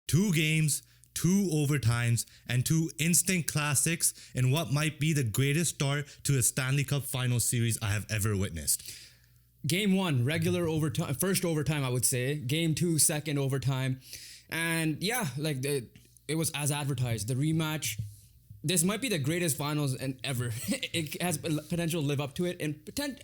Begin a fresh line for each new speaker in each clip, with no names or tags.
2 games, 2 overtimes, and 2 instant classics in what might be the greatest start to a Stanley Cup Final series I have ever witnessed.
Game 1, regular overtime, first overtime, I would say. Game 2, second overtime. And yeah, like it was as advertised. The rematch, this might be the greatest finals ever. It has potential to live up to it, and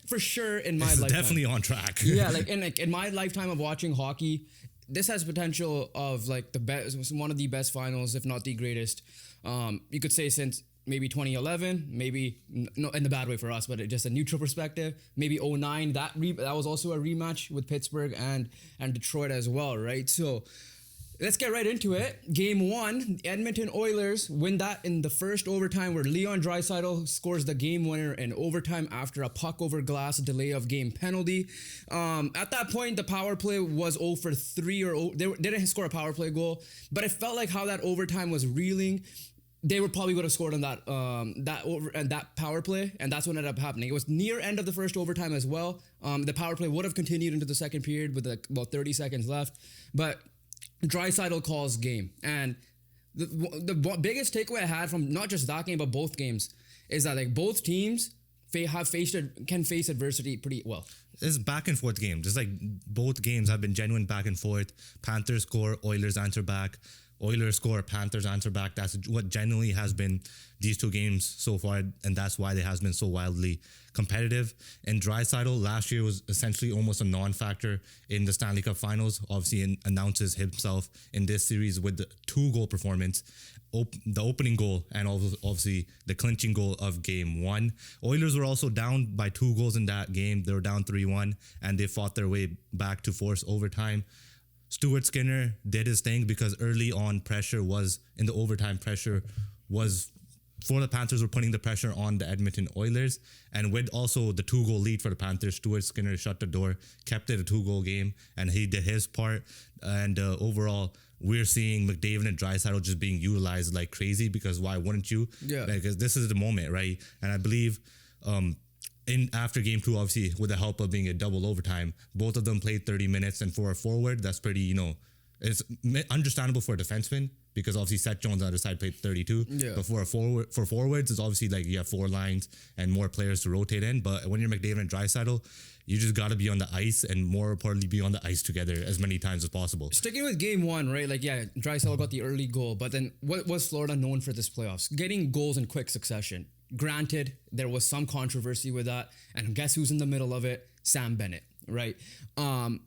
for sure in my lifetime.
Definitely on track.
Yeah, in my lifetime of watching hockey, this has potential of like the best, one of the best finals, if not the greatest. You could say since maybe 2011, maybe no in the bad way for us, but just a neutral perspective. Maybe 2009, that was also a rematch with Pittsburgh and Detroit as well, right? So let's get right into it. Game 1, Edmonton Oilers win that in the first overtime where Leon Draisaitl scores the game winner in overtime after a puck over glass delay of game penalty. At that point, the power play was 0 for 3 they didn't score a power play goal, but it felt like how that overtime was reeling. They probably would have scored on that power play, and that's what ended up happening. It was near end of the first overtime as well. The power play would have continued into the second period with about 30 seconds left, but Draisaitl calls game. And the biggest takeaway I had from not just that game but both games is that like both teams can face adversity pretty well.
It's back and forth game. Just like both games have been genuine back and forth. Panthers score, Oilers answer back. Oilers score, Panthers answer back. That's what genuinely has been these 2 games so far, and that's why they has been so wildly competitive. And Draisaitl last year was essentially almost a non-factor in the Stanley Cup Finals. Obviously, announces himself in this series with the 2-goal performance, the opening goal, and obviously the clinching goal of Game 1. Oilers were also down by 2 goals in that game. They were down 3-1, and they fought their way back to force overtime. Stuart Skinner did his thing because early on in the overtime pressure was for the Panthers were putting the pressure on the Edmonton Oilers. And with also the 2-goal lead for the Panthers, Stuart Skinner shut the door, kept it a 2-goal game, and he did his part. And overall, we're seeing McDavid and Draisaitl just being utilized like crazy because why wouldn't you?
Yeah.
Because this is the moment, right? And I believe after game 2, obviously, with the help of being a double overtime, both of them played 30 minutes. And for a forward, that's pretty, it's understandable for a defenseman because obviously Seth Jones on the other side played 32.
Yeah.
But for forwards, it's obviously like you have 4 lines and more players to rotate in. But when you're McDavid and Draisaitl, you just got to be on the ice and more importantly, be on the ice together as many times as possible.
Sticking with game 1, right? Like, yeah, Draisaitl got the early goal, but then what was Florida known for this playoffs? Getting goals in quick succession. Granted, there was some controversy with that, and guess who's in the middle of it? Sam Bennett, right?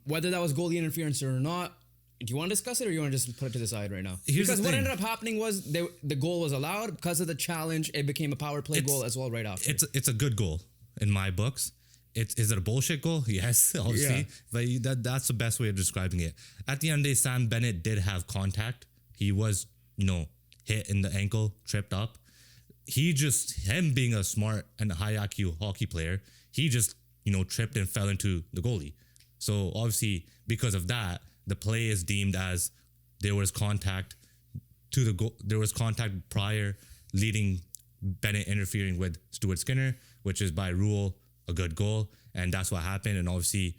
Whether that was goalie interference or not, do you want to discuss it or you want to just put it to the side right now? Because what ended up happening was the goal was allowed because of the challenge. It became a power play goal as well right after.
It's a good goal in my books. Is it a bullshit goal? Yes, obviously. Yeah. But that's the best way of describing it. At the end of the day, Sam Bennett did have contact. He was, hit in the ankle, tripped up. Him being a smart and high IQ hockey player, he just, tripped and fell into the goalie. So obviously, because of that, the play is deemed as there was contact to the goal. There was contact prior, leading Bennett interfering with Stuart Skinner, which is by rule a good goal, and that's what happened. And obviously,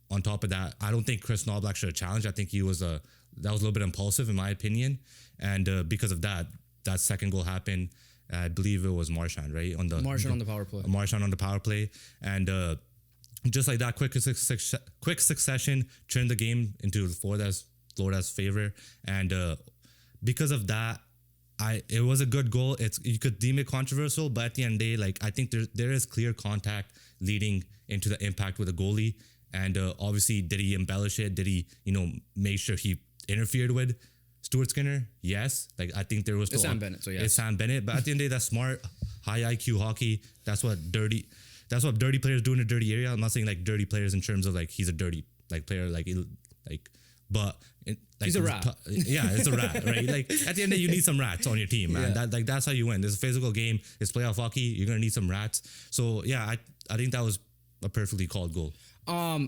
on top of that, I don't think Chris Knoblauch should have challenged. I think that was a little bit impulsive in my opinion, and because of that second goal happened. I believe it was Marchand, right?
Marchand on the power play.
Marchand on the power play, and just like that, quick succession turned the game into Florida's favor, and because of that, it was a good goal. You could deem it controversial, but at the end of the day, like I think there is clear contact leading into the impact with the goalie, and obviously, did he embellish it? Did he make sure he interfered with Stuart Skinner? Yes. Like I think there was
it's Sam Bennett, so yes.
It's Sam Bennett, but at the end of the day, that's smart, high IQ hockey. That's what dirty players do in a dirty area. I'm not saying like dirty players in terms of like he's a dirty player, but he's
a rat.
It's a rat, right? Like at the end of the day, you need some rats on your team, man. Yeah. That's how you win. This is a physical game. It's playoff hockey. You're gonna need some rats. So yeah, I think that was a perfectly called goal.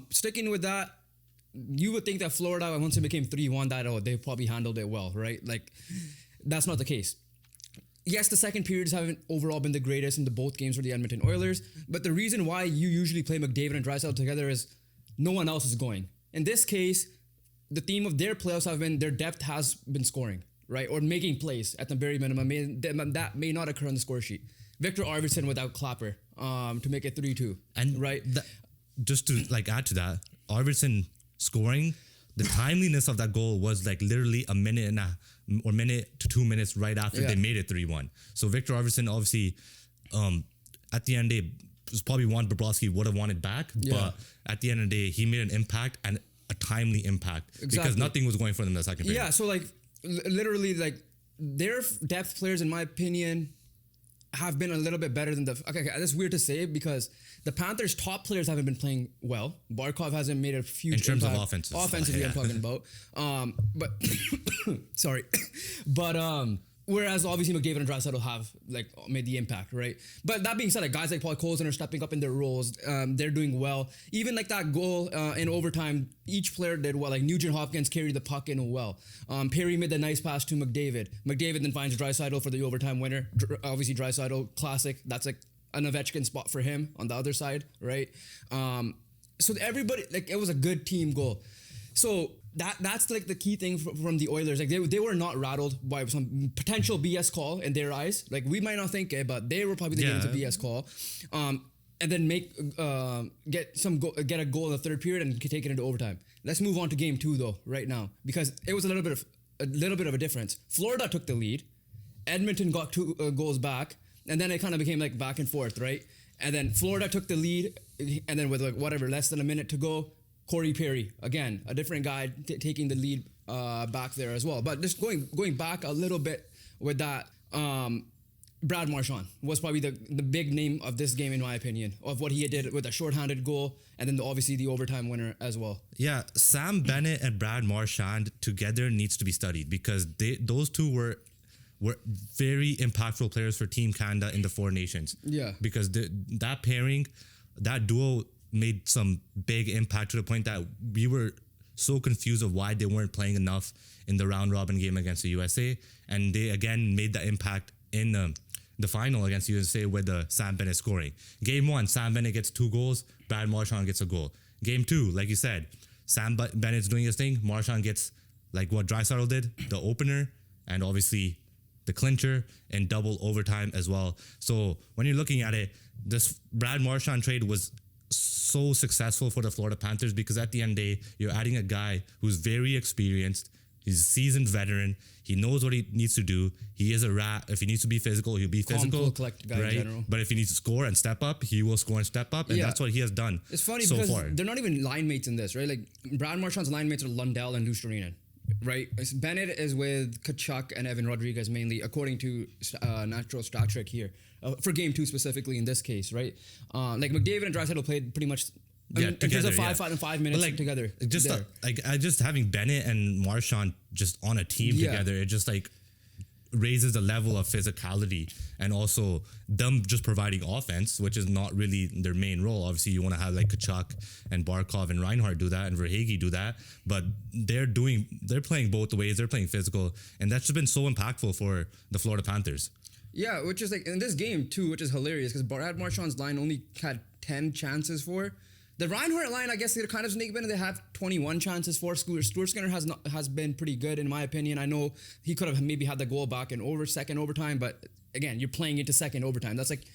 Sticking with that, you would think that Florida, once it became 3-1, they probably handled it well, right? Like, that's not the case. Yes, the second periods haven't overall been the greatest in both games for the Edmonton Oilers, but the reason why you usually play McDavid and Draisaitl together is no one else is going. In this case, the theme of their playoffs have been their depth has been scoring, right? Or making plays at the very minimum. That may not occur on the score sheet. Victor Arvidsson without Clapper to make it 3-2.
And
right.
Just to like add to that, Arvidsson scoring, the timeliness of that goal was like literally a minute to 2 minutes right after they made it 3-1. So Victor Arvidsson obviously, at the end of the day, was probably one Bobrovsky would have wanted back, but at the end of the day, he made an impact and a timely impact because nothing was going for them in the second period.
Yeah, so like literally like their depth players, in my opinion, have been a little bit better than okay, that's weird to say because the Panthers' top players haven't been playing well. Barkov hasn't made a huge
in terms
impact.
of offenses.
Offensively, I'm talking about. But sorry, but whereas obviously McDavid and Draisaitl have like made the impact, right? But that being said, like guys like Paul Colson are stepping up in their roles. They're doing well. Even like that goal in overtime, each player did well. Like Nugent Hopkins carried the puck in well. Perry made the nice pass to McDavid. McDavid then finds Draisaitl for the overtime winner. Obviously Draisaitl, classic. That's like an Ovechkin spot for him on the other side, right? So everybody, like it was a good team goal. So that's like the key thing from the Oilers. Like they were not rattled by some potential BS call in their eyes. Like we might not think it, but they were probably thinking it's a BS call. And then get a goal in the third period and take it into overtime. Let's move on to game 2 though, right now, because it was a little bit of a difference. Florida took the lead. Edmonton got 2 goals back, and then it kind of became like back and forth, right? And then Florida took the lead, and then with like less than a minute to go, Corey Perry, again, a different guy taking the lead back there as well. But just going back a little bit with that, Brad Marchand was probably the big name of this game, in my opinion, of what he did with a shorthanded goal and then obviously the overtime winner as well.
Yeah, Sam Bennett and Brad Marchand together needs to be studied because those two were very impactful players for Team Canada in the Four Nations.
Yeah.
Because that pairing, that duo made some big impact to the point that we were so confused of why they weren't playing enough in the round robin game against the USA. And they again made the impact in the final against the USA with the Sam Bennett scoring. Game 1, Sam Bennett gets 2 goals, Brad Marchand gets a goal. Game 2, like you said, Sam Bennett's doing his thing, Marchand gets like what Draisaitl did, the opener, and obviously the clincher in double overtime as well. So when you're looking at it, this Brad Marchand trade was so successful for the Florida Panthers because at the end of the day, you're adding a guy who's very experienced. He's a seasoned veteran. He knows what he needs to do. He is a rat. If he needs to be physical, he'll be physical.
Calm, collected guy in general.
But if he needs to score and step up, he will score and step up. And that's what he has done.
It's funny
so
because
far.
They're not even line mates in this, right? Like Brad Marchand's line mates are Lundell and Lushtarinen, right? Bennett is with Kachuk and Evan Rodriguez mainly, according to natural stat trick here. For game 2 specifically in this case, right? Like McDavid and Draisaitl played pretty much in terms of 5 minutes together.
Just having Bennett and Marchand just on a team together, it just like raises the level of physicality and also them just providing offense, which is not really their main role. Obviously, you want to have like Kachuk and Barkov and Reinhart do that and Verhaeghe do that, but they're playing both ways. They're playing physical, and that's just been so impactful for the Florida Panthers.
Yeah, which is like in this game too, which is hilarious because Brad Marchand's line only had 10 chances for. The Reinhart line, I guess they're kind of sneaky, and they have 21 chances for. Stuart Skinner has been pretty good in my opinion. I know he could have maybe had the goal back in second overtime, but again, you're playing into second overtime. That's like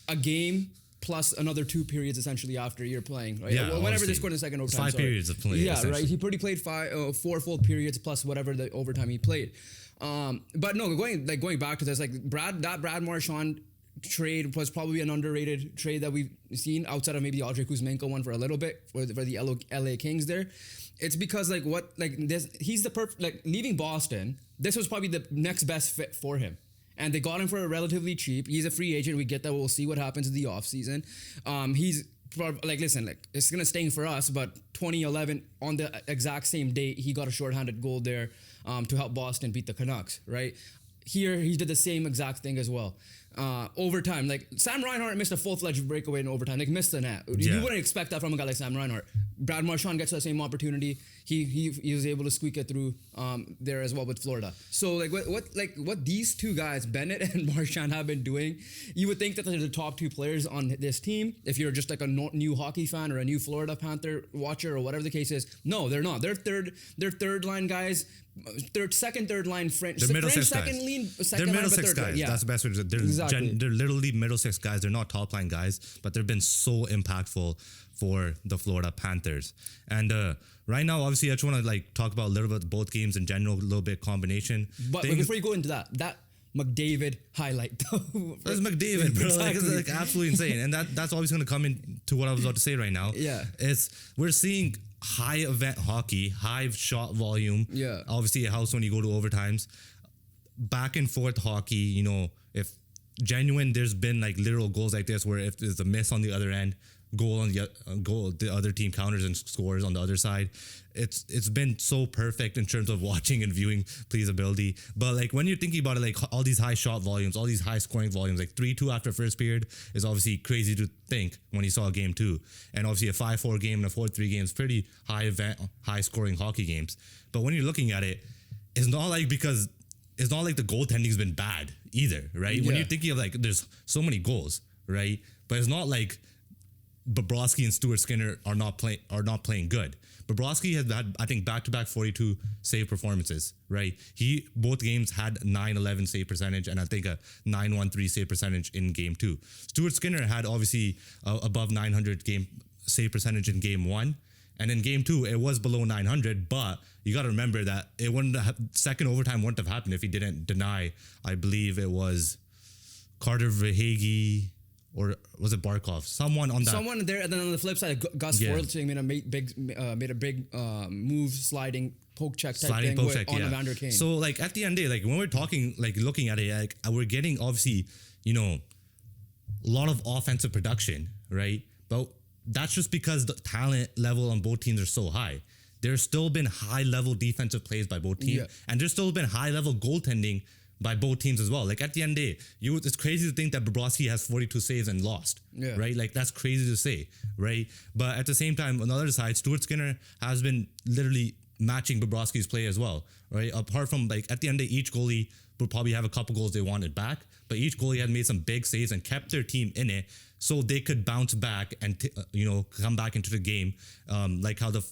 a game plus another 2 periods essentially after you're playing, right?
Yeah,
whatever they scored in the second overtime.
5 periods of play.
Yeah, right. He pretty played 4 full periods plus whatever the overtime he played. But no, going back to this, like Brad Marchand trade was probably an underrated trade that we've seen outside of maybe the Audrey Kuzmenko one for a little bit for the LA Kings there. It's because he's the perfect, like leaving Boston, this was probably the next best fit for him. And they got him for a relatively cheap. He's a free agent. We get that. We'll see what happens in the offseason. He's like, listen, like it's going to sting for us, but 2011 on the exact same date, he got a shorthanded goal there to help Boston beat the Canucks, right? here he did the same exact thing as well. Overtime, like Sam Reinhart missed a full-fledged breakaway in overtime, like missed the net. You wouldn't expect that from a guy like Sam Reinhart. Brad Marchand gets the same opportunity. He was able to squeak it through there as well with Florida. So like what these two guys, Bennett and Marchand, have been doing, you would think that they're the top two players on this team. If you're just like a new hockey fan or a new Florida Panther watcher or whatever the case is, no, they're not. They're third line guys. Third line French.
They're middle six
second
guys.
Lean,
They're
second
middle
line,
six guys.
Yeah.
That's the best way to say it. They're,
Exactly.
they're literally middle six guys. They're not top line guys, but they've been so impactful for the Florida Panthers. And right now, obviously, I just want to like talk about a little bit both games in general, a little bit combination.
But before you go into that McDavid highlight though.
That's McDavid, bro.
Exactly.
Like, it's like absolutely insane. And that's always going to come into what I was about to say right now.
Yeah.
We're seeing high event hockey, high shot volume.
Yeah.
Obviously, it helps when you go to overtimes. Back and forth hockey, you know, if genuine, there's been like literal goals like this where if there's a miss on the other end, goal on the other team counters and scores on the other side. It's been so perfect in terms of watching and viewing playability. But like when you're thinking about it, like all these high shot volumes, all these high scoring volumes, like 3-2 after first period is obviously crazy to think when you saw a game 2. And obviously a 5-4 game and a 4-3 game is pretty high event, high scoring hockey games. But when you're looking at it, it's not like the goaltending's been bad either, right?
Yeah.
When you're thinking of like there's so many goals, right? But it's not like Bobrovsky and Stuart Skinner are not playing good. Bobrovsky has had, I think, back-to-back 42 save performances, right? Both games had 9-11 save percentage and I think a 9-1-3 save percentage in game 2. Stuart Skinner had obviously above 900 game save percentage in game 1. And in game 2, it was below 900, but you got to remember that it wouldn't have, second overtime wouldn't have happened if he didn't deny, I believe it was Carter Verhaeghe, or was it Barkov? Someone there,
and then on the flip side, Gus Forlting made a big move, sliding poke check type thing on Evander Kane.
So like at the end of the day, like when we're talking, like looking at it, like we're getting obviously, you know, a lot of offensive production, right? But that's just because the talent level on both teams are so high. There's still been high level defensive plays by both teams, and there's still been high level goaltending by both teams as well. Like at the end of the day, it's crazy to think that Bobrovsky has 42 saves and lost, right? Like that's crazy to say, right? But at the same time, on the other side, Stuart Skinner has been literally matching Bobrovsky's play as well, right? Apart from like at the end of the day, each goalie would probably have a couple goals they wanted back, but each goalie had made some big saves and kept their team in it so they could bounce back and come back into the game, like how the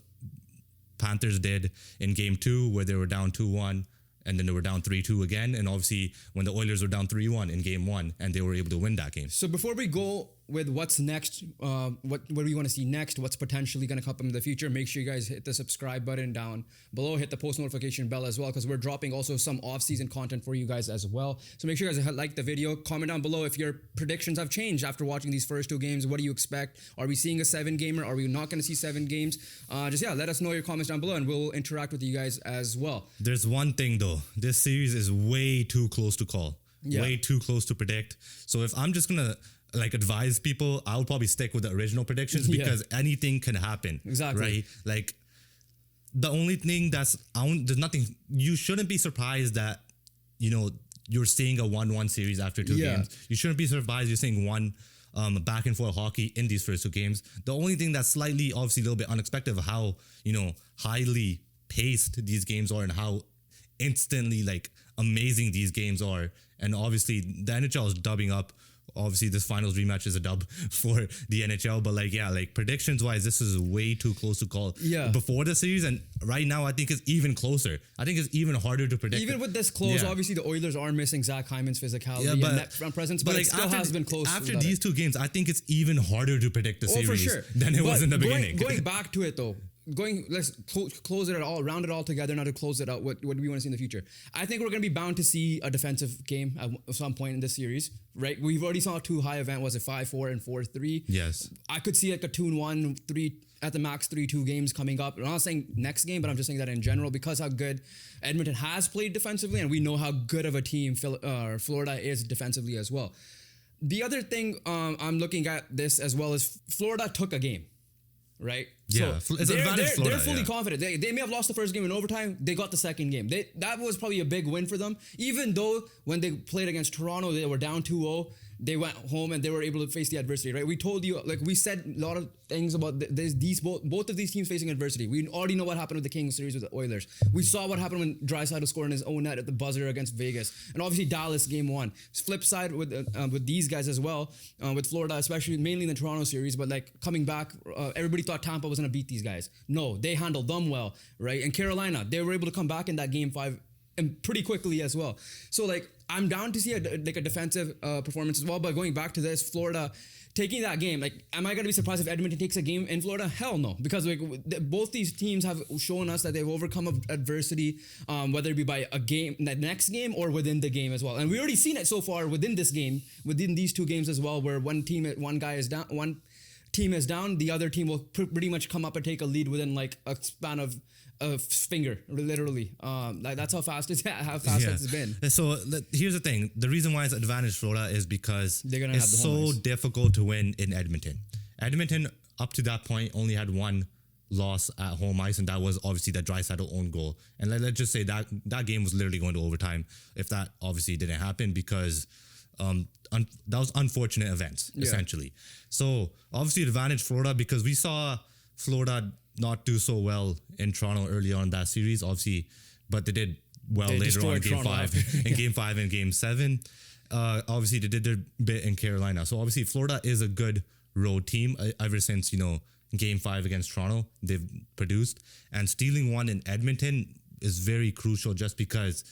Panthers did in game 2 where they were down 2-1. And then they were down 3-2 again. And obviously when the Oilers were down 3-1 in game 1 and they were able to win that game.
So before we go with what's next, what do we want to see next, what's potentially going to come in the future, make sure you guys hit the subscribe button down below, hit the post notification bell as well, because we're dropping also some off-season content for you guys as well. So make sure you guys like the video, comment down below if your predictions have changed after watching these first 2 games. What do you expect? Are we seeing a 7-gamer? Are we not going to see 7 games? Let us know your comments down below and we'll interact with you guys as well.
There's one thing though, this series is way too close to call, way too close to predict. So if I'm just going to like advise people, I'll probably stick with the original predictions because anything can happen.
Exactly.
Right? Like the only thing there's nothing, you shouldn't be surprised that, you know, you're seeing a 1-1 series after 2 games. You shouldn't be surprised you're seeing one back and forth hockey in these first 2 games. The only thing that's slightly, obviously a little bit unexpected of how, you know, highly paced these games are and how instantly like amazing these games are. And obviously the NHL is dubbing up. Obviously this finals rematch is a dub for the NHL, but like, like predictions wise, this is way too close to call before the series. And right now I think it's even closer. I think it's even harder to predict.
Even with this close, obviously the Oilers are missing Zach Hyman's physicality and net front presence, but like it still has been close.
After these 2 games, I think it's even harder to predict the series
for sure.
than it was in the beginning.
Going back to it though, let's close it all, round it all together now to close it out. What do we want to see in the future? I think we're going to be bound to see a defensive game at some point in this series, right? We've already saw 2 high event, was it 5-4 and 4-3?
Yes. I
could see like a 2-1, 3 at the max 3-2 games coming up. I'm not saying next game, but I'm just saying that in general because how good Edmonton has played defensively and we know how good of a team Florida is defensively as well. The other thing I'm looking at this as well is Florida took a game. right?
Yeah, it's advantage Florida,
they're fully
yeah.
confident. They may have lost the first game in overtime. They got the second game. That was probably a big win for them. Even though when they played against Toronto, they were down 2-0. They went home and they were able to face the adversity, right? We told you, like we said a lot of things about both of these teams facing adversity. We already know what happened with the Kings series with the Oilers. We saw what happened when Draisaitl scored in his own net at the buzzer against Vegas. And obviously Dallas game 1. Flip side with these guys as well, with Florida, especially mainly in the Toronto series, but like coming back, everybody thought Tampa was going to beat these guys. No, they handled them well, right? And Carolina, they were able to come back in that game 5 and pretty quickly as well. So like I'm down to see a defensive performance as well. But going back to this, Florida taking that game, like, am I going to be surprised if Edmonton takes a game in Florida? Hell no, because like both these teams have shown us that they've overcome adversity, whether it be by a game, the next game, or within the game as well. And we already seen it so far within this game, within these 2 games as well, where one team is down, the other team will pretty much come up and take a lead within like a span of a finger, literally. That's how fast it's been.
So here's the thing: the reason why it's advantage Florida is because
They're gonna
it's
have the home
so
ice.
difficult to win in Edmonton. Edmonton up to that point only had one loss at home ice, and that was obviously the Draisaitl own goal. And let's just say that game was literally going to overtime if that obviously didn't happen, because that was unfortunate events essentially. So obviously advantage Florida, because we saw Florida not do so well in Toronto early on in that series, obviously, but they did well later on in Game 5, in Game 5 and Game 7. Obviously, they did their bit in Carolina. So obviously, Florida is a good road team ever since, Game 5 against Toronto, they've produced. And stealing one in Edmonton is very crucial, just because,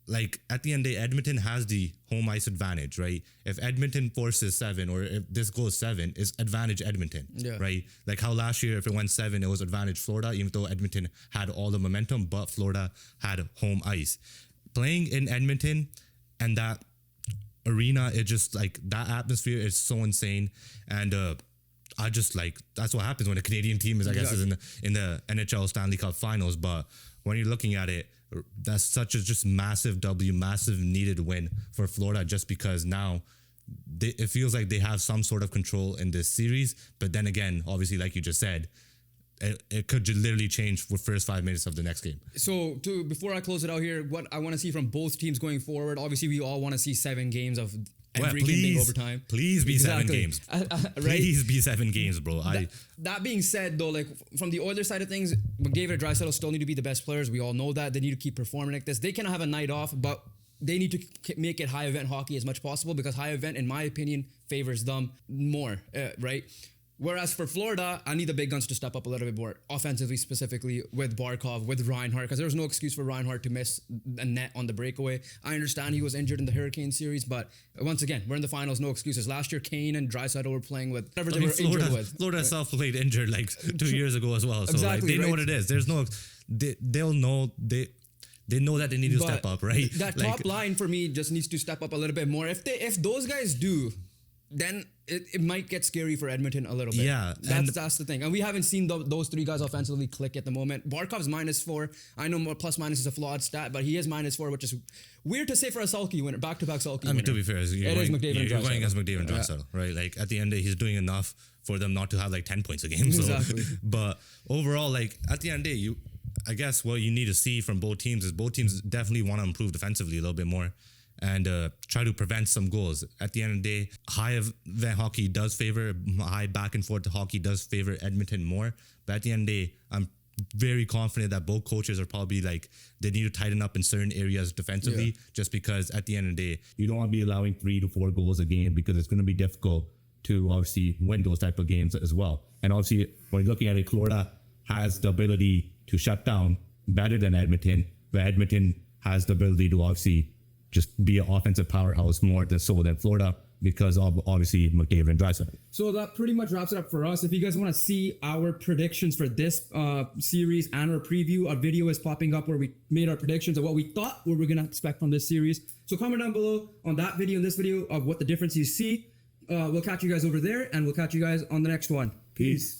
like, at the end of the day, Edmonton has the home ice advantage, right? If Edmonton forces 7, or if this goes 7, it's advantage Edmonton, right? Like how last year, if it went 7, it was advantage Florida, even though Edmonton had all the momentum, but Florida had home ice. Playing in Edmonton and that arena, it just, like, that atmosphere is so insane. And I just, like, that's what happens when a Canadian team is, I guess, is in the NHL Stanley Cup Finals. But when you're looking at it, that's such a just massive W, massive needed win for Florida, just because now it feels like they have some sort of control in this series. But then again, obviously, like you just said, it could literally change for first 5 minutes of the next game.
So before I close it out here, what I want to see from both teams going forward, obviously we all want to see 7 games of every game being overtime.
Please be 7 games.
Right?
Please be 7 games, bro.
That being said, though, like from the Oilers side of things, McDavid and Draisaitl still need to be the best players. We all know that. They need to keep performing like this. They cannot have a night off, but they need to make it high event hockey as much as possible, because high event, in my opinion, favors them more, right? Whereas for Florida, I need the big guns to step up a little bit more offensively, specifically with Barkov, with Reinhart, because there was no excuse for Reinhart to miss a net on the breakaway. I understand he was injured in the Hurricane series, but once again, we're in the finals, no excuses. Last year, Kane and Draisaitl were playing with whatever they were injured with.
Florida itself played injured like 2 years ago as well, so
Exactly,
like, they know what it is. There's no, they'll know they know that they need to step up, right?
That top line for me just needs to step up a little bit more. If those guys do, then it might get scary for Edmonton a little bit.
Yeah.
That's the thing. And we haven't seen those 3 guys offensively click at the moment. Barkov's -4. I know more plus minus is a flawed stat, but he is -4, which is weird to say for a Selke winner, back-to-back Selke winner.
I mean, to be fair, you're going against McDavid and
Yeah.
Draisaitl, right? Like, at the end of the day, he's doing enough for them not to have like 10 points a game. So.
Exactly.
But overall, like, at the end of the day, I guess what you need to see from both teams is both teams definitely want to improve defensively a little bit more, and try to prevent some goals. At the end of the day, high event hockey does favor, high back and forth hockey does favor Edmonton more. But at the end of the day, I'm very confident that both coaches are probably like, they need to tighten up in certain areas defensively, just because at the end of the day, you don't want to be allowing 3 to 4 goals a game, because it's going to be difficult to obviously win those type of games as well. And obviously, when you're looking at it, Florida has the ability to shut down better than Edmonton, but Edmonton has the ability to obviously just be an offensive powerhouse more than Florida, because of obviously McDavid and Draisaitl.
So that pretty much wraps it up for us. If you guys want to see our predictions for this series and our preview, our video is popping up where we made our predictions of what we thought we were going to expect from this series. So comment down below on that video and this video of what the difference you see. We'll catch you guys over there, and we'll catch you guys on the next one. Peace.